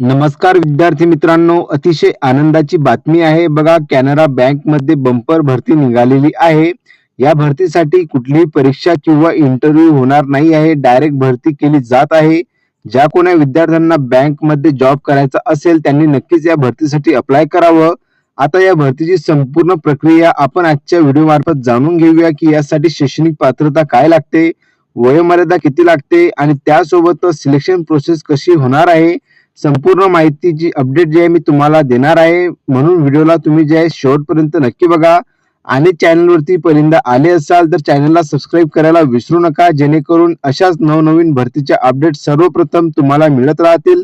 नमस्कार विद्यार्थी मित्रांनो, अतिशय आनंदाची बातमी आहे बघा. कॅनरा बँक मध्ये बंपर भरती निघालेली आहे. या भरतीसाठी कुठलीही परीक्षा किंवा इंटरव्ह्यू होणार नाही आहे. डायरेक्ट भरती केली जात आहे. ज्या कोणा विद्यार्थ्यांना बँक मध्ये जॉब करायचा असेल त्यांनी नक्कीच या भरतीसाठी अप्लाय करावं. आता या भरतीची संपूर्ण प्रक्रिया आपण आजच्या व्हिडिओ मार्फत जाणून घेऊया की यासाठी शैक्षणिक पात्रता काय लागते, वयोमर्यादा किती लागते आणि त्यासोबत सिलेक्शन प्रोसेस कशी होणार आहे. संपूर्ण माहितीची अपडेट जी आहे मी तुम्हाला देणार आहे, म्हणून व्हिडिओला तुम्ही जे आहे शेवटपर्यंत नक्की बघा. आणि चॅनलवरती पहिल्यांदा आले असाल तर चॅनलला सबस्क्राईब करायला विसरू नका, जेणेकरून अशाच नवनवीन भरतीच्या अपडेट सर्वप्रथम तुम्हाला मिळत राहतील.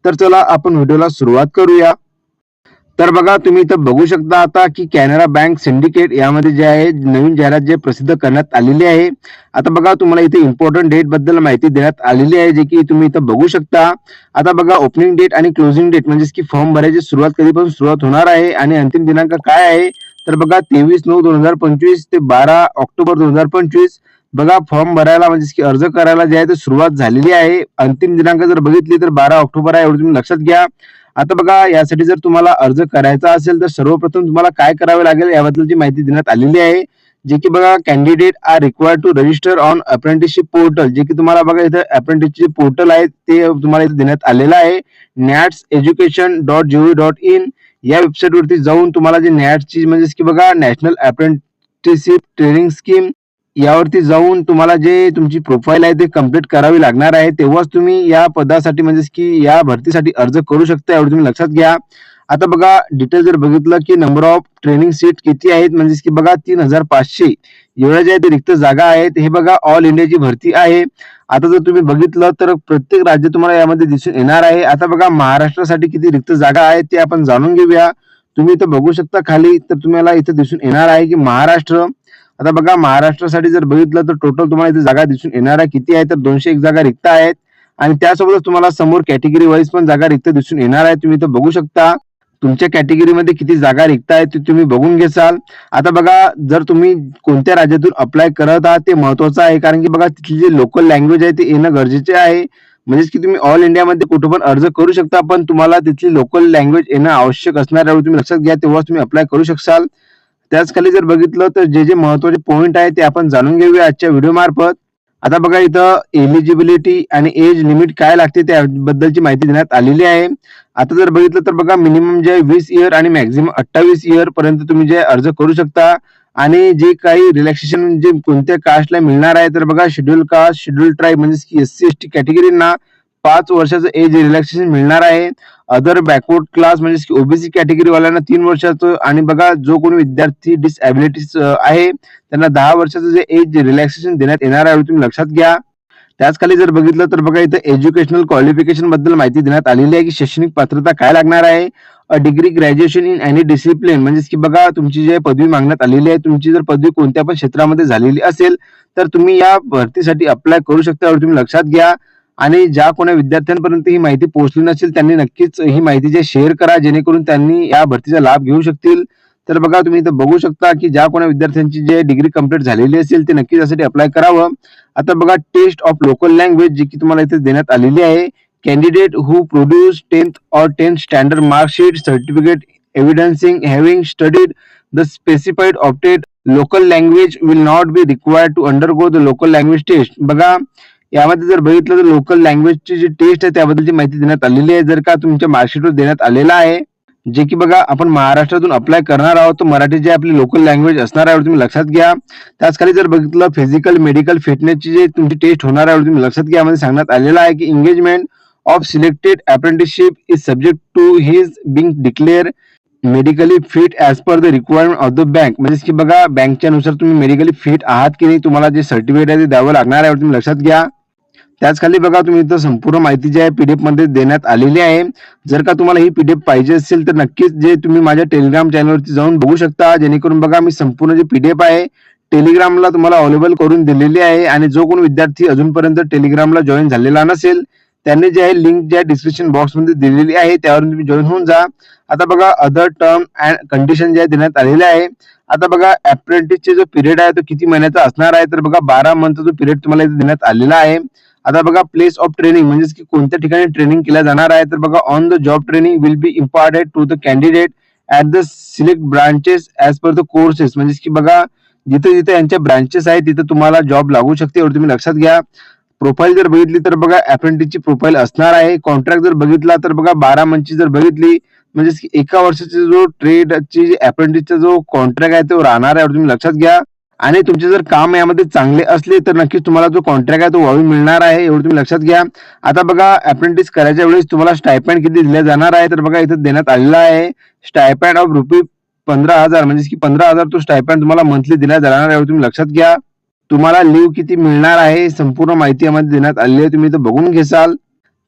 तर चला आपण व्हिडिओला सुरुवात करूया. तर बघा, तुम्ही इथं बघू शकता आता की कॅनरा बँक सिंडिकेट यामध्ये जे आहे नवीन जाहिरात जे प्रसिद्ध करण्यात आलेली आहे. आता बघा, तुम्हाला इथे इम्पॉर्टंट डेट बद्दल माहिती देण्यात आलेली आहे, जे की तुम्ही इथं बघू शकता. आता बघा, ओपनिंग डेट आणि क्लोजिंग डेट म्हणजे की फॉर्म भरायची सुरुवात कधीपासून सुरुवात होणार आहे आणि अंतिम दिनांक काय आहे. तर बघा, 23/9/2025 ते 12 ऑक्टोबर 2025 बघा फॉर्म भरायला म्हणजे की अर्ज करायला जे आहे ते सुरुवात झालेली आहे. अंतिम दिनांक जर बघितली तर 12 ऑक्टोबर आहे, एवढं तुम्ही लक्षात घ्या. आता बघा, यासाठी जर तुम्हाला अर्ज करायचा असेल तर सर्वप्रथम तुम्हाला काय करावे लागेल याबद्दलची माहिती देण्यात आलेली आहे. जे की बघा, candidate are required to register on apprenticeship portal. जे की तुम्हाला बघा इथं अप्रेंटिसशिप पोर्टल आहे ते तुम्हाला इथे देण्यात आलेलं आहे. natseducation.gov.in या वेबसाईट वरती जाऊन तुम्हाला जे नॅट्सची म्हणजे की बघा नॅशनल अप्रेंटिसशिप ट्रेनिंग स्कीम यावरती जाऊन तुम्हाला जे तुमची प्रोफाईल आहे ते कम्प्लीट करावी लागणार आहे. तेव्हाच तुम्ही या पदासाठी म्हणजे की या भरतीसाठी अर्ज करू शकता, एवढं तुम्ही लक्षात घ्या. आता बघा, डिटेल जर बघितलं की नंबर ऑफ ट्रेनिंग सीट किती आहेत म्हणजे की बघा 3500 एवढ्या ज्या रिक्त जागा आहेत. हे बघा ऑल इंडियाची भरती आहे. आता जर तुम्ही बघितलं तर प्रत्येक राज्य तुम्हाला यामध्ये दिसून येणार आहे. आता बघा, महाराष्ट्रासाठी किती रिक्त जागा आहेत ते आपण जाणून घेऊया. तुम्ही इथं बघू शकता खाली, तर तुम्हाला इथं दिसून येणार आहे की महाराष्ट्र. आता बघा, महाराष्ट्रासाठी जर बघितलं तर टोटल तुम्हाला इथे जागा दिसून येणार आहे किती आहे, तर 201 जागा रिक्त आहेत. आणि त्यासोबतच तुम्हाला समोर कॅटेगरी वाईज पण जागा रिक्त दिसून येणार आहे. तुम्ही इथं बघू शकता तुमच्या कॅटेगरीमध्ये किती जागा रिक्त आहेत ते तुम्ही बघून घेसाल. आता बघा, जर तुम्ही कोणत्या राज्यातून अप्लाय करत आहात ते महत्वाचं आहे, कारण की बघा तिथली जी लोकल लँग्वेज आहे ते येणं गरजेचे आहे. म्हणजेच की तुम्ही ऑल इंडियामध्ये कुठे पण अर्ज करू शकता, पण तुम्हाला तिथली लोकल लँग्वेज येणं आवश्यक असणार आहे, तुम्ही लक्षात घ्या, तेव्हाच तुम्ही अप्लाय करू शकाल. त्याच खाली जर बघितलं तर जे जे महत्वाचे पॉइंट आहे ते आपण जाणून घेऊया आजच्या व्हिडिओ मार्फत. आता बघा, इथं एलिजिबिलिटी आणि एज लिमिट काय लागते त्याबद्दलची माहिती देण्यात आलेली आहे. आता जर बघितलं तर बघा, मिनिमम जे 20 इयर आणि मॅक्झिमम 28 इयर पर्यंत तुम्ही जे अर्ज करू शकता. आणि जे काही रिलॅक्सेशन जे कोणत्या कास्टला मिळणार आहे, तर बघा शेड्यूल कास्ट, शेड्यूल ट्राईब म्हणजे की SC ST कॅटेगरीना 5 वर्षाचं एज रिलॅक्सेशन मिळणार आहे. अदर बॅकवर्ड क्लास म्हणजे ओबीसी कॅटेगरी वाल्यांना 3 वर्षाचं, आणि बघा जो कोणी विद्यार्थी डिसॅबिलिटीज आहे त्यांना 10 वर्षाचं जे एज रिलॅक्सेशन देण्यात येणार आहे, तुम्ही लक्षात घ्या. त्याच खाली जर बघितलं तर बघा, इथं एज्युकेशनल क्वालिफिकेशन बद्दल माहिती देण्यात आलेली आहे की शैक्षणिक पात्रता काय लागणार आहे. A degree graduation in any discipline म्हणजे की बघा तुमची जी पदवी मागण्यात आलेली आहे, तुमची जर पदवी कोणत्या पण क्षेत्रामध्ये झालेली असेल तर तुम्ही या भरतीसाठी अप्लाय करू शकता, एवढं तुम्ही लक्षात घ्या. आणि ज्या कोणा विद्यार्थ्यांपर्यंत ही माहिती पोहोचली नसेल त्यांनी नक्कीच ही माहिती जे शेअर करा, जेणेकरून त्यांनी या भरतीचा लाभ घेऊ शकतील. तर बघा, तुम्ही इथं बघू शकता की ज्या कोणा विद्यार्थ्यांची जे डिग्री कंप्लीट झालेली असेल ते नक्कीच यासाठी अप्लाय करावं. आता बघा, टेस्ट ऑफ लोकल लँग्वेज जी की तुम्हाला इथे देण्यात आलेली आहे. Candidate who produce 10th or 10th standard marksheet certificate evidencing having studied the specified opted local language will not be required to undergo the local language test. बघा, यामध्ये जर बघितलं तर लोकल लँग्वेजची जी टेस्ट आहे त्याबद्दलची माहिती देण्यात आलेली आहे, जर का तुमच्या मार्कशीटवर देण्यात आलेला आहे. जे की बघा, आपण महाराष्ट्रातून अप्लाय करणार आहोत तर मराठी जे आपली लोकल लँग्वेज असणार आहे, तुम्ही लक्षात घ्या. त्याच खाली जर बघितलं फिजिकल मेडिकल फिटनेसची जे तुमची टेस्ट होणार आहे, तुम्ही लक्षात घ्या. यामध्ये सांगण्यात आलेलं आहे की engagement of selected apprenticeship is subject to his being declared medically fit as per the requirement of the bank. म्हणजे की बघा, बँकच्या नुसार तुम्ही मेडिकली फिट आहात की नाही, तुम्हाला जे सर्टिफिकेट आहे ते द्यावं लागणार आहे, तुम्ही लक्षात घ्या. त्याच खाली बघा, तुम्ही इथं संपूर्ण माहिती जी आहे पीडीएफ मध्ये देण्यात आलेली आहे. जर का तुम्हाला ही पीडीएफ पाहिजे असेल तर नक्कीच जे तुम्ही माझ्या टेलिग्राम चॅनलवरती जाऊन बघू शकता, जेणेकरून बघा मी संपूर्ण जे पीडीएफ आहे टेलिग्रामला तुम्हाला अवेलेबल करून दिलेली आहे. आणि जो कोणी विद्यार्थी अजूनपर्यंत टेलिग्रामला जॉईन झालेला नसेल त्यांनी जे आहे लिंक ज्या डिस्क्रिप्शन बॉक्समध्ये दिलेली आहे त्यावरून तुम्ही जॉईन होऊन जा. आता बघा, अदर टर्म अँड कंडिशन जे देण्यात आलेले आहे. आता बघा, अप्रेंटिसचे जो पिरियड आहे तो किती महिन्याचा असणार आहे, तर बघा 12 मंथचा जो पिरियड तुम्हाला इथे देण्यात आलेला आहे. आता बघा प्लेस ऑफ ट्रेनिंग म्हणजेच की कोणत्या ठिकाणी ट्रेनिंग केल्या जाणार आहे, तर बघा on the job training will be imparted to the candidate at the select branches as per the courses. म्हणजेच की बघा जिथे जिथे यांच्या ब्रांचेस आहेत तिथे तुम्हाला जॉब लागू शकते, एवढं तुम्ही लक्षात घ्या. प्रोफाईल जर बघितली तर बघा अप्रेंटिसची प्रोफाईल असणार आहे. कॉन्ट्रॅक्ट जर बघितला तर बघा 12 मंथची जर बघितली म्हणजेच की एका वर्षाचा जो ट्रेडची अप्रेंटिसचा जो कॉन्ट्रॅक्ट आहे तो राहणार आहे, एवढं तुम्ही लक्षात घ्या. आणि तुमचे जर काम यामध्ये चांगले असले तर नक्कीच तुम्हाला जो कॉन्ट्रॅक्ट आहे तो वाढून मिळणार आहे, एवढं तुम्ही लक्षात घ्या. आता बघा अप्रेंटिस करायच्या वेळेस तुम्हाला स्टायपंड किती दिले जाणार आहे, तर बघा इथे देण्यात आलेला आहे स्टायपंड ऑफ ₹15,000 म्हणजे की 15,000 तो स्टायपंड तुम्हाला मंथली दिला जाणार आहे, एवढं तुम्ही लक्षात घ्या. तुम्हाला लिव्ह किती मिळणार आहे संपूर्ण माहिती यामध्ये देण्यात आलेली आहे, तुम्ही इथं बघून घेसाल.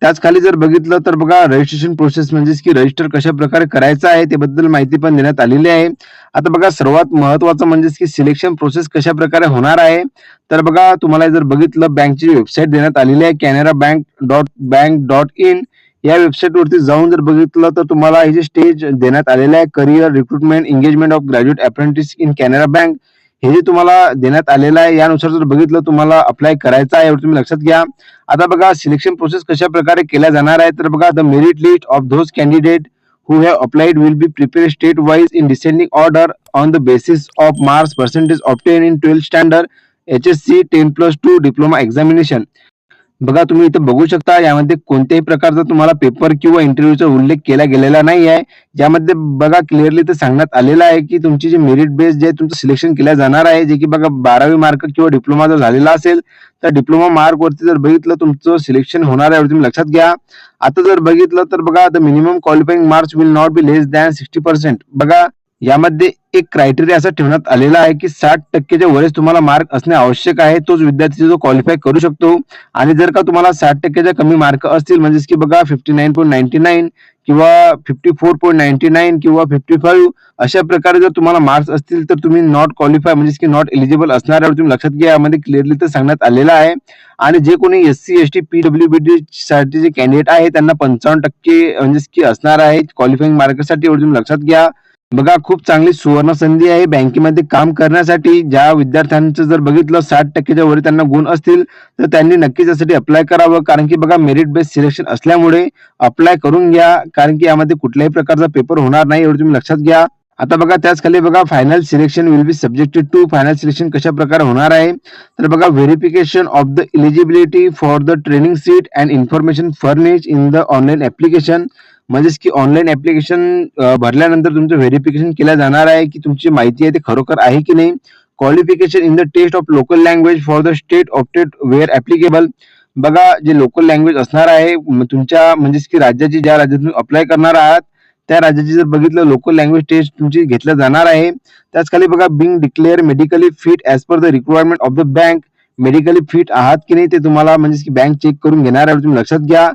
त्याच खाली जर बघितलं तर बघा रजिस्ट्रेशन प्रोसेस म्हणजेच की रजिस्टर कशा प्रकारे करायचं आहे त्याबद्दल माहिती पण देण्यात आलेली आहे. आता बघा सर्वात महत्वाचं म्हणजेच की सिलेक्शन प्रोसेस कशा प्रकारे होणार आहे, तर बघा तुम्हाला जर बघितलं बँकची वेबसाईट देण्यात आलेली आहे canarabank.bank.in. या वेबसाईटवरती जाऊन जर बघितलं तर तुम्हाला हे जे स्टेज देण्यात आलेलं आहे career recruitment engagement of graduate apprentice in Canara bank, हे जे तुम्हाला देण्यात आलेलं आहे यानुसार जर बघितलं तुम्हाला अप्लाय करायचं आहे, एवढं तुम्ही लक्षात घ्या. आता बघा सिलेक्शन प्रोसेस कशा प्रकारे केल्या जाणार आहे, तर बघा the merit list of धोज candidate who have applied will be prepared state wise in descending order on the basis of marks percentage obtained in 12th standard HSC 10+2 diploma examination. बघा तुम्ही इथे बघू शकता यामध्ये कोणत्याही प्रकारचा तुम्हाला पेपर किंवा इंटरव्ह्यूचा उल्लेख केला गेलेला नाही आहे. ज्यामध्ये बघा क्लिअरली ते सांगण्यात आलेलं आहे की तुमची जे मेरिट बेस जे तुमचं सिलेक्शन केलं जाणार आहे, जे की बघा 12वी मार्क किंवा डिप्लोमा जर झालेला असेल तर डिप्लोमा मार्क वरती जर बघितलं तुमचं सिलेक्शन होणार आहे, तुम्ही लक्षात घ्या. आता जर बघितलं तर बघा the minimum qualifying marks will not be less than 60%. बघा यामध्ये एक क्रायटेरिया असा ठेवण्यात आलेला आहे की 60% वरच तुम्हाला मार्क असणे आवश्यक आहे, तोच विद्यार्थी जो क्वालिफाय करू शकतो. आणि जर का तुम्हाला 60% कमी मार्क असतील म्हणजेच की बघा 59.99 किंवा 54.99 किंवा 55 अशा प्रकारे जर तुम्हाला मार्क्स असतील तर तुम्ही नॉट क्वालिफाय म्हणजेच की नॉट एलिजिबल असणार आहे, तुम्ही लक्षात घ्या. यामध्ये क्लिअरली तर सांगण्यात आलेलं आहे. आणि जे कोणी SC ST PWBD साठी जे कॅन्डिडेट आहे त्यांना 55% म्हणजेच की असणार आहे क्वालिफाईंग मार्कसाठी, एवढं तुम्ही लक्षात घ्या. बघा खूप चांगली सुवर्ण संधी आहे बँकेमध्ये काम करण्यासाठी. ज्या विद्यार्थ्यांचं जर बघितलं 60%च्या वर त्यांना गुण असतील तर त्यांनी नक्कीच यासाठी अप्लाय करावं, कारण की बघा मेरिट बेस्ड सिलेक्शन असल्यामुळे अप्लाय करून घ्या, कारण की यामध्ये कुठल्याही प्रकारचा पेपर होणार नाही, एवढं तुम्ही लक्षात घ्या. आता बघा त्याच खाली बघा final selection will be subjected to. Final selection कशा प्रकारे होणार आहे, तर बघा verification of the eligibility for the training seat and information furnish in the online application. म्हणजेच की ऑनलाईन ऍप्लिकेशन भरल्यानंतर तुमचं व्हेरिफिकेशन केलं जाणार आहे की तुमची माहिती आहे ते खरोखर आहे की नाही. Qualification in the test of local language for the state opted where applicable. बघा जे लोकल लँग्वेज असणार आहे तुमच्या म्हणजेच की राज्याची, ज्या राज्यात तुम्ही अप्लाय करणार आहात त्या राज्याची जर बघितलं लोकल लँग्वेज टेस्ट तुमची घेतलं जाणार आहे. त्याच खाली बघा being declared medically fit as per the requirement of the bank. Medically fit आहात की नाही ते तुम्हाला म्हणजेच की बँक चेक करून घेणार आहे, तुम्ही लक्षात घ्या.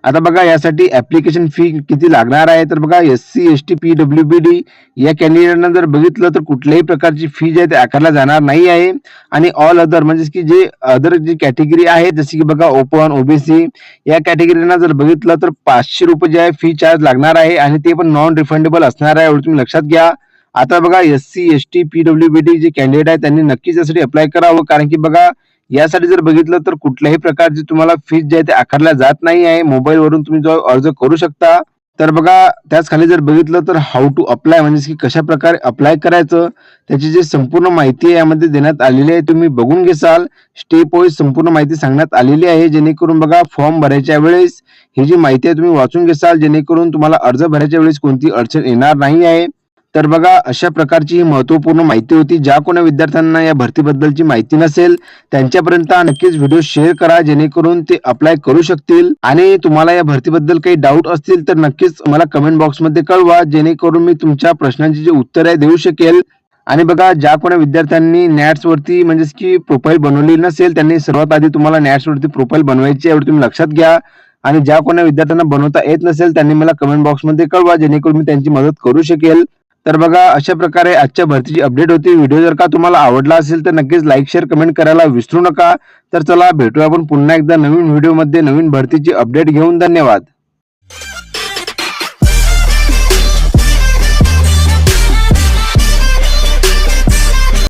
आता बघा यासाठी ऍप्लिकेशन फी किती लागणार आहे, तर बघा SC ST PWBD या कॅन्डिडेटना जर बघितलं तर कुठल्याही प्रकारची फी जी आहे ते आकारला जाणार नाही आहे. आणि ऑल अदर म्हणजेच की जे अदर जी कॅटेगरी आहे जसे की बघा ओपन OBC या कॅटेगरीना जर बघितलं तर ₹500 जे आहे फी चार्ज लागणार आहे आणि ते पण नॉन रिफंडेबल असणार आहे, एवढं तुम्ही लक्षात घ्या. आता बघा SC ST PWBD जे कॅन्डिडेट आहे त्यांनी नक्कीच यासाठी अप्लाय करावं, कारण की बघा यासाठी जर बघितलं तर कुठल्याही प्रकारची तुम्हाला फीस जे आहे ते आकारल्या जात नाही आहे. मोबाईल वरून तुम्ही जो अर्ज करू शकता. तर बघा त्याच खाली जर बघितलं तर हाऊ टू अप्लाय म्हणजे की कशा प्रकारे अप्लाय करायचं त्याची जी संपूर्ण माहिती आहे यामध्ये देण्यात आलेली आहे, तुम्ही बघून घेसाल. स्टेप वाईज संपूर्ण माहिती सांगण्यात आलेली आहे, जेणेकरून बघा फॉर्म भरायच्या वेळेस ही जी माहिती आहे तुम्ही वाचून घेसाल, जेणेकरून तुम्हाला अर्ज भरायच्या वेळेस कोणती अडचण येणार नाही आहे. तर बघा अशा प्रकारची ही महत्त्वपूर्ण माहिती होती. ज्या कोणा विद्यार्थ्यांना या भरतीबद्दलची माहिती नसेल त्यांच्यापर्यंत नक्कीच व्हिडिओ शेअर करा, जेणेकरून ते अप्लाय करू शकतील. आणि तुम्हाला या भरतीबद्दल काही डाऊट असतील तर नक्कीच मला कमेंट बॉक्समध्ये कळवा, जेणेकरून मी तुमच्या प्रश्नांची जे उत्तर आहे देऊ शकेल. आणि बघा ज्या कोणा विद्यार्थ्यांनी नॅट्स वरती म्हणजेच की प्रोफाईल बनवली नसेल त्यांनी सर्वात आधी तुम्हाला नॅट्स वरती प्रोफाईल बनवायची आहे, एवढं तुम्ही लक्षात घ्या. आणि ज्या कोणा विद्यार्थ्यांना बनवता येत नसेल त्यांनी मला कमेंट बॉक्समध्ये कळवा, जेणेकरून मी त्यांची मदत करू शकेल. तर बघा अशा प्रकारे आजच्या भरतीची अपडेट होती. व्हिडिओ जर का तुम्हाला आवडला असेल तर नक्कीच लाईक शेअर कमेंट करायला विसरू नका. तर चला भेटूया आपण पुन्हा एकदा नवीन व्हिडिओमध्ये नवीन भरतीची अपडेट घेऊन. धन्यवाद.